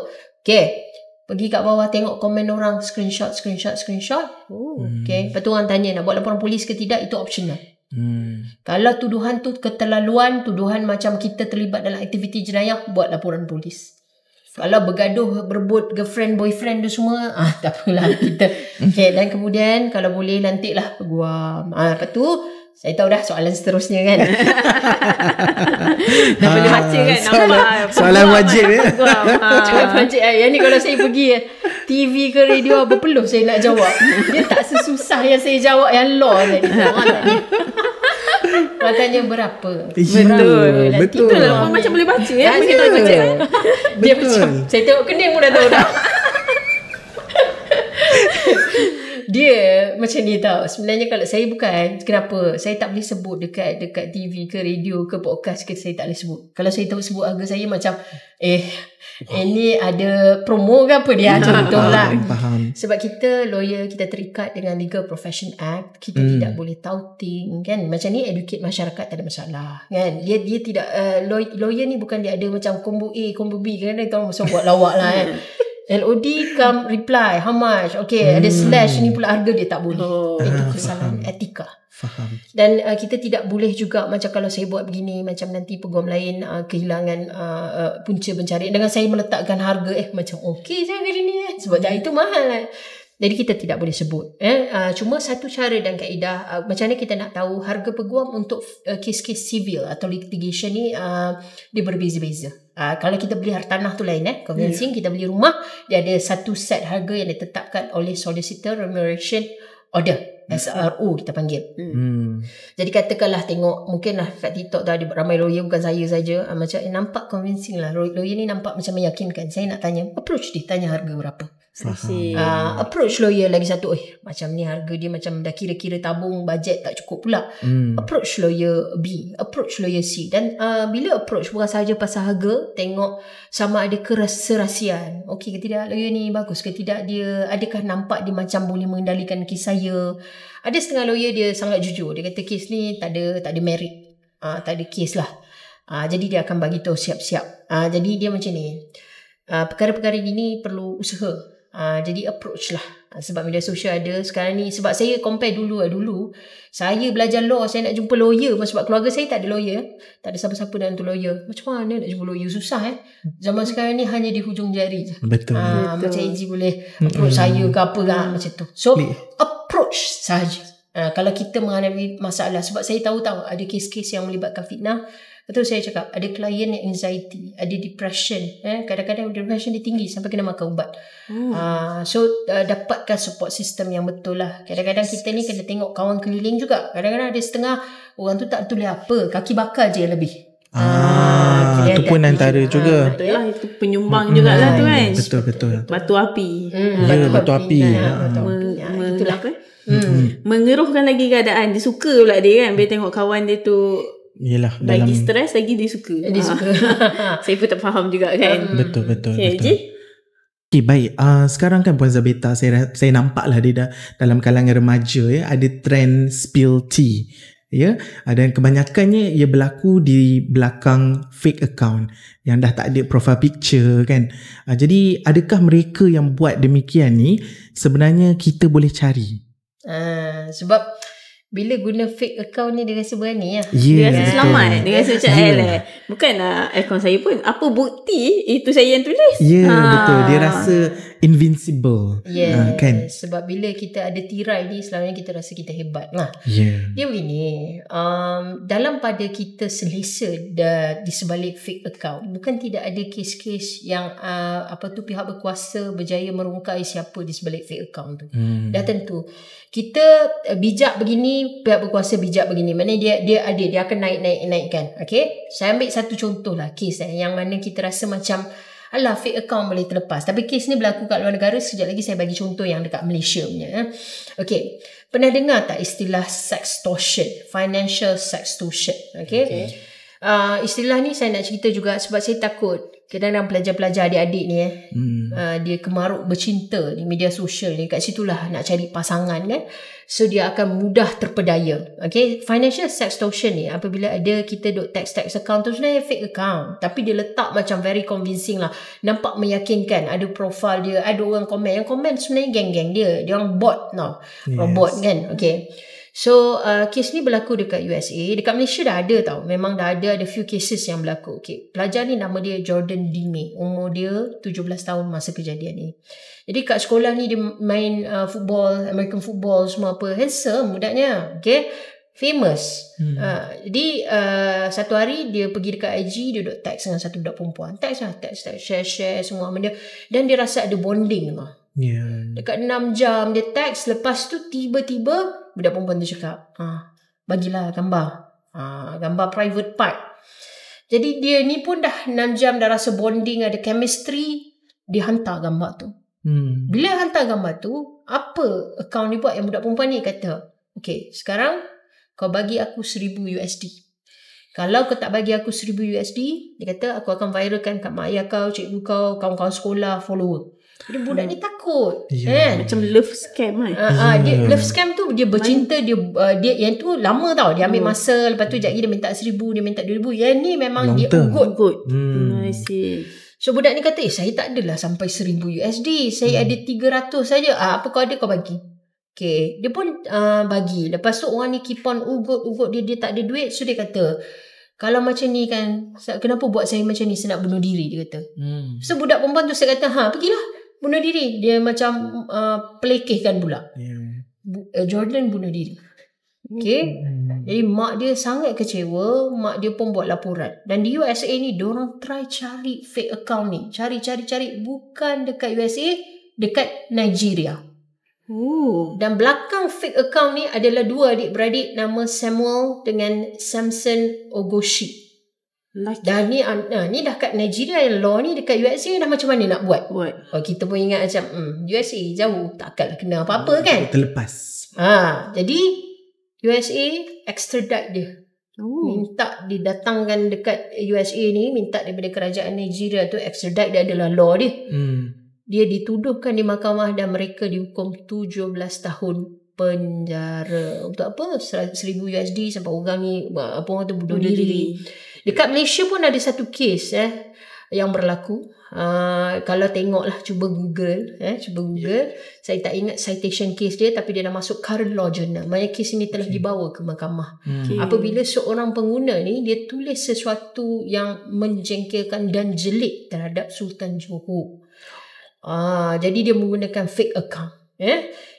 Okay, pergi kat bawah tengok komen orang, screenshot. Okay, lepas tu orang tanya nak buat laporan polis ke tidak, itu optional. Kalau tuduhan tu keterlaluan, tuduhan macam kita terlibat dalam aktiviti jenayah, buat laporan polis. Kalau bergaduh, berebut girlfriend, boyfriend tu semua, tak apalah kita. Okay, dan kemudian kalau boleh lantiklah peguam. Lepas tu saya tahu dah soalan seterusnya kan. Dah boleh baca kan, nampak soalan wajib Soalan wajib. Yang ni kalau saya pergi TV ke radio, berpeluh saya nak jawab. Dia tak sesusah yang saya jawab yang law tadi. Orang tanya berapa? Betul. Kita lah pun macam boleh baca ya. Kita boleh baca. Dia macam saya tengok kening pun dah tahu dah. Dia macam ni tau. Sebenarnya kalau saya bukan, kenapa saya tak boleh sebut dekat TV ke radio ke podcast ke, saya tak boleh sebut. Kalau saya tahu sebut harga saya macam ini ada promo ke apa dia, contohlah. Faham. Sebab kita lawyer, kita terikat dengan Legal Profession Act, kita tidak boleh touting kan. Macam ni educate masyarakat tak ada masalah kan. Dia tidak lawyer ni bukan dia ada macam combo A, combo B kan, dia tahu macam buat lawak lah kan. LOD come reply how much, okay, ada slash ni pula harga, dia tak boleh. Itu kesalahan etika. Faham. Dan kita tidak boleh juga macam kalau saya buat begini, macam nanti peguam lain kehilangan punca pencarian dengan saya meletakkan harga macam okey je harga ni sebab dah itu mahal lah. Jadi kita tidak boleh sebut. Cuma satu cara dan kaedah macam mana kita nak tahu harga peguam untuk kes-kes civil atau litigation ni, dia berbeza-beza. Kalau kita beli hartanah tu lain, convincing, kita beli rumah, dia ada satu set harga yang ditetapkan oleh Solicitor Remuneration Order, SRO kita panggil. Jadi katakanlah tengok, mungkinlah kat TikTok dah ada ramai lawyer, bukan saya saja, macam nampak convincing lah, lawyer ni nampak macam meyakinkan. Saya nak tanya, approach dia, tanya harga berapa. Approach lawyer lagi satu, macam ni harga dia macam dah kira-kira tabung bajet tak cukup pula. Approach lawyer B, approach lawyer C. Dan bila approach bukan sahaja pasal harga, tengok sama ada kerahsiaan, okey ke tidak, lawyer ni bagus ke tidak, dia adakah nampak dia macam boleh mengendalikan kes saya. Ada setengah lawyer dia sangat jujur, dia kata kes ni tak ada merit, tak ada kes lah. Jadi dia akan bagi tahu siap-siap. Jadi dia macam ni, perkara-perkara gini perlu usaha. Jadi approach lah. Sebab media sosial ada sekarang ni. Sebab saya compare dulu saya belajar law, saya nak jumpa lawyer sebab keluarga saya tak ada lawyer, tak ada siapa-siapa dalam tu lawyer. Macam mana nak jumpa lawyer, susah Zaman sekarang ni hanya di hujung jari je. Betul. Macam AG boleh approach saya ke apa macam tu. So approach sahaja. Kalau kita menghadapi masalah, sebab saya tahu ada kes-kes yang melibatkan fitnah. Betul saya cakap, ada klien yang anxiety, ada depression, kadang-kadang depression dia tinggi sampai kena makan ubat. So dapatkan support system yang betul lah. Kadang-kadang kita ni kena tengok kawan keliling juga. Kadang-kadang ada setengah orang tu tak tulis apa, kaki bakar je lebih. Itu pun antara juga. Betul lah, itu penyumbang jugalah tu kan. Betul. Batu api. Batu api. Itulah apa? Mengeruhkan lagi keadaan. Dia suka pula dia kan, bila tengok kawan dia tu yelah, lagi stres lagi dia suka. Saya pun tak faham juga kan. Betul. Okay, baik. Sekarang kan Puan Zabita, saya nampak lah dia dalam kalangan remaja ada trend spill tea. Dan kebanyakannya ia berlaku di belakang fake account yang dah tak ada profile picture kan. Jadi adakah mereka yang buat demikian ni sebenarnya kita boleh cari? Sebab bila guna fake account ni dia rasa berani lah. Dia rasa selamat. Dia rasa macam bukanlah akaun saya pun, apa bukti itu saya yang tulis. Betul. Dia rasa invincible. Kan? Sebab bila kita ada tirai ni, selalunya kita rasa kita hebat lah. Dia begini, dalam pada kita selesa di sebalik fake account, bukan tidak ada kes-kes yang pihak berkuasa berjaya merungkai siapa di sebalik fake account tu. Dah tentu kita bijak begini, pihak berkuasa bijak begini. Maknanya dia akan naikkan. Okay, saya ambil satu contoh lah, kes yang mana kita rasa macam alah fake account boleh terlepas, tapi kes ni berlaku kat luar negara. Sekejap lagi saya bagi contoh yang dekat Malaysia punya. Okay, pernah dengar tak istilah sextortion, financial sextortion? Okay. Istilah ni saya nak cerita juga sebab saya takut kadang-kadang pelajar-pelajar adik-adik ni dia kemaruk bercinta di media sosial ni, kat situlah nak cari pasangan kan. So dia akan mudah terpedaya. Okay, financial sextortion ni apabila ada kita duk text account tu sebenarnya fake account, tapi dia letak macam very convincing lah, nampak meyakinkan, ada profile dia, ada orang komen, yang komen sebenarnya geng-geng dia orang bot tau. Robot kan. Okay, so kes ni berlaku dekat USA. Dekat Malaysia dah ada tau, memang dah ada few cases yang berlaku. Okay, pelajar ni nama dia Jordan Dime, umur dia 17 tahun masa kejadian ni. Jadi kat sekolah ni dia main football, American football semua apa, handsome budaknya. Okay, famous. Jadi satu hari dia pergi dekat IG, dia duduk text dengan satu budak perempuan. Text share semua benda, dan dia rasa ada bonding lah. Dekat 6 jam dia text. Lepas tu tiba-tiba budak perempuan tu cakap, bagilah gambar private part. Jadi dia ni pun dah 6 jam dah rasa bonding, ada chemistry, dia hantar gambar tu. Bila hantar gambar tu, apa akaun dia buat yang budak perempuan ni kata, okay, sekarang kau bagi aku $1,000. Kalau kau tak bagi aku $1,000, dia kata aku akan viralkan kat mak ayah kau, cikgu kau, kawan-kawan sekolah, follower. Jadi budak ni takut. Kan? Macam love scam kan. Dia love scam tu, dia bercinta, dia yang tu lama tau. Dia ambil masa, lepas tu sekejap dia minta 1,000, dia minta 2,000. Yang ni memang Long dia term. ugut. I see. So budak ni kata, saya tak adalah sampai $1,000. Saya ada 300 saja. Apa kau ada kau bagi. Okay. Dia pun bagi. Lepas tu orang ni keep on ugut dia tak ada duit. So dia kata, kalau macam ni kan, kenapa buat saya macam ni, saya nak bunuh diri, dia kata. So budak perempuan tu saya kata, pergilah bunuh diri. Dia macam pelekehkan pula. Jordan bunuh diri. Okay. Jadi mak dia sangat kecewa. Mak dia pun buat laporan. Dan di USA ni, diorang try cari fake account ni. Cari. Bukan dekat USA, dekat Nigeria. Dan belakang fake account ni adalah dua adik-beradik nama Samuel dengan Samson Ogoshi. Dan ni dah kat Nigeria, law ni dekat USA dah macam mana nak buat? Kita pun ingat macam USA jauh, takkanlah kena apa-apa kan? Terlepas. Jadi USA extradite dia. Minta didatangkan dekat USA ni, minta daripada kerajaan Nigeria tu extradite dia, adalah law dia. Dia dituduhkan di mahkamah dan mereka dihukum 17 tahun penjara. Untuk apa? $1,000 sampai orang ni apa tu bunuh diri. Dekat Malaysia pun ada satu kes yang berlaku. Kalau tengoklah, cuba Google. Saya tak ingat citation case dia, tapi dia dah masuk current law journal. Maknanya kes ini telah dibawa ke mahkamah. Apabila seorang pengguna ni, dia tulis sesuatu yang menjengkelkan dan jelek terhadap Sultan Johor. Jadi dia menggunakan fake account.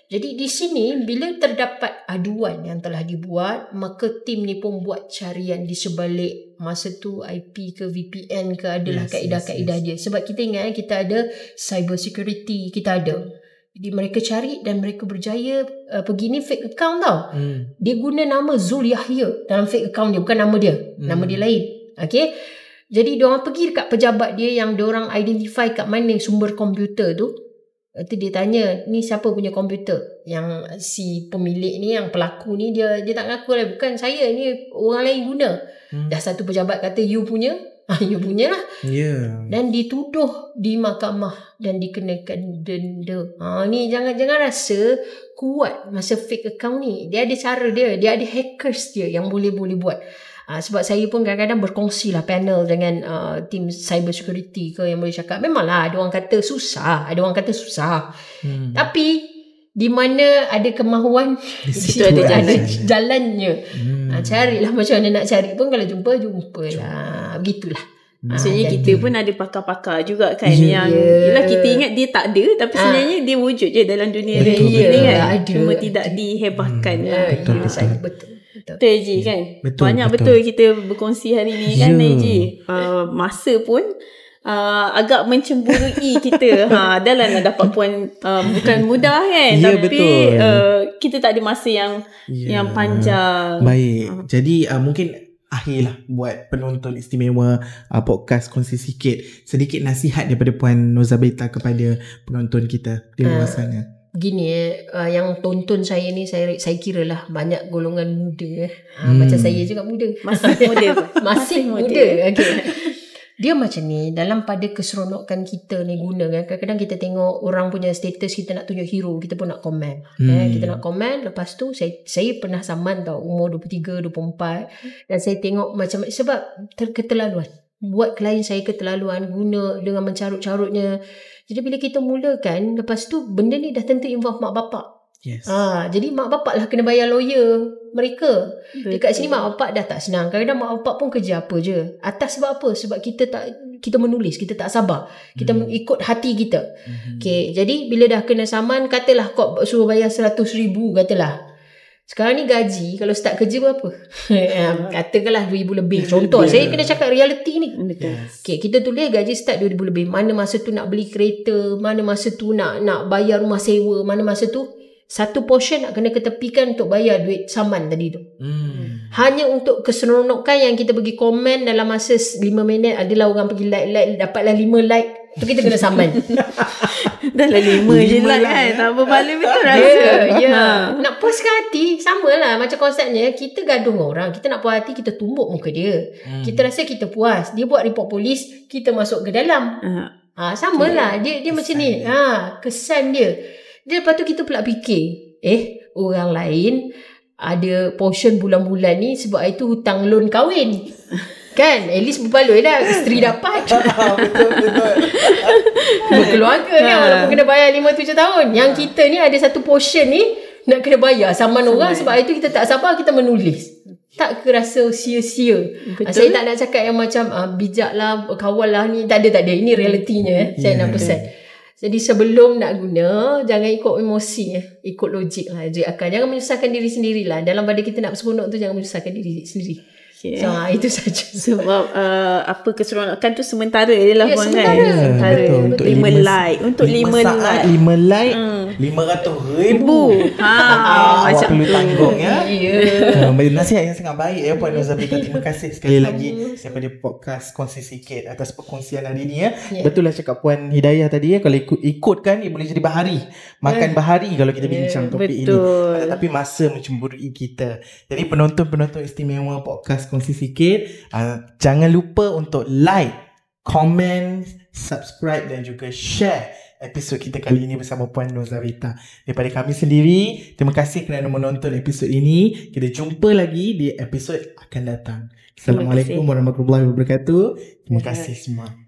Jadi di sini bila terdapat aduan yang telah dibuat, maka tim ni pun buat carian di sebalik masa tu IP ke VPN ke, adalah kaedah-kaedah dia. Sebab kita ingat kita ada cyber security, kita ada. Jadi mereka cari dan mereka berjaya pergi ni fake account tau. Dia guna nama Zul Yahya dalam fake account dia, bukan nama dia. Nama dia lain. Okay. Jadi diorang pergi dekat pejabat dia yang diorang identify kat mana sumber komputer tu. Lepas tu dia tanya, ni siapa punya komputer? Yang si pemilik ni, yang pelaku ni, dia tak ngaku lah. Bukan saya, ni orang lain guna. Dah satu pejabat kata, you punya? You punya lah. Dan dituduh di mahkamah dan dikenakan denda. Ni jangan rasa kuat masa fake account ni. Dia ada cara dia. Dia ada hackers dia yang boleh buat. Sebab saya pun kadang-kadang berkongsi lah panel dengan tim cyber security ke yang boleh cakap. Memanglah ada orang kata susah. Tapi di mana ada kemahuan, di situ ada jalannya. Carilah macam mana nak cari pun. Kalau jumpa lah. Begitulah. Maksudnya kita pun ada pakar-pakar juga kan, yang yelah kita ingat dia tak ada, tapi sebenarnya dia wujud je dalam dunia ni kan. Cuma tidak dihebahkan lah. Betul. Betul Ji kan. Betul kita berkongsi hari ni kan Ji. Masa pun agak mencemburui kita. Dah lah nak dapat puan bukan mudah kan. Tapi kita tak ada masa yang panjang. Baik. Jadi mungkin akhirlah buat penonton istimewa podcast kongsi sedikit nasihat daripada Puan Nozabeta kepada penonton kita di luar sana. Gini yang tonton saya ni, saya kira lah banyak golongan muda macam saya juga muda. Masih muda. Okay. Dia macam ni, dalam pada keseronokan kita ni guna kan, kadang-kadang kita tengok orang punya status, kita nak tunjuk hero, kita pun nak komen. Kita nak komen. Lepas tu saya pernah zaman tau, umur 23, 24, dan saya tengok macam, sebab keterlaluan. Buat klien saya keterlaluan, guna dengan mencarut-carutnya. Jadi bila kita mulakan, lepas tu benda ni dah tentu involve mak bapak. Jadi mak bapak lah kena bayar lawyer mereka. Dekat sini mak bapak dah tak senang. Kadang-kadang mak bapak pun kerja apa je. Atas sebab apa? Sebab kita menulis, kita tak sabar. Kita ikut hati kita. Okay, jadi bila dah kena saman, katalah kau suruh bayar 100,000 katalah. Sekarang ni gaji kalau start kerja berapa? Katakanlah 2,000 lebih. Contoh, saya kena cakap reality ni. Okay, kita tulis gaji start 2,000 lebih. Mana masa tu nak beli kereta, mana masa tu nak bayar rumah sewa, mana masa tu satu portion nak kena ketepikan untuk bayar duit saman tadi tu. Hanya untuk keseronokan yang kita pergi komen dalam masa 5 minit, adalah orang pergi like, dapatlah 5 like. Tu kita kena saman. Dah lah 5 je lah kan. Tak apa balik betul rasa. Nak puaskan hati, sama lah macam konsepnya. Kita gaduh dengan orang, kita nak puas hati, kita tumbuk muka dia. Kita rasa kita puas, dia buat report polis, kita masuk ke dalam. Sama lah. Dia macam ni. Kesan dia. Lepas tu kita pula fikir, orang lain ada portion bulan-bulan ni sebab itu hutang loan kahwin. Kan? At least berbaloi lah. Isteri dapat. Betul. Berkeluarga kan. Walaupun kena bayar 5-7 tahun. Yang kita ni ada satu portion ni nak kena bayar saman orang. Sebab itu kita tak sabar, kita menulis. Tak ke rasa sia-sia. Saya tak nak cakap yang macam bijak lah, kawal lah ni. Tak ada. Ini realitinya. Saya nak pesan. Jadi sebelum nak guna, jangan ikut emosi. Ikut logik lah. Jangan menyusahkan diri sendirilah. Dalam pada kita nak berseronok tu, jangan menyusahkan diri sendiri. So itu saja. Sebab keseronokan tu sementara je lah puan kan. Sementara. Untuk 5 like. Untuk 5 like. 5 like. 500,000. Awak perlu tanggung ya. Nasihat yang sangat baik ya Puan Nur Zabita. Terima kasih sekali lagi daripada podcast Kongsi Sikit atas perkongsian hari ni ya. Betul lah cakap Puan Hidayah tadi ya. Kalau ikutkan boleh jadi bahari. Makan bahari kalau kita bincang topik ini. Tapi masa mencemburui kita. Jadi penonton-penonton istimewa podcast Kongsi Sikit, jangan lupa untuk like, komen, subscribe dan juga share episod kita kali ini bersama Puan Nur Zabita. Daripada kami sendiri, terima kasih kerana menonton episod ini. Kita jumpa lagi di episod akan datang. Assalamualaikum warahmatullahi wabarakatuh. Terima kasih semua.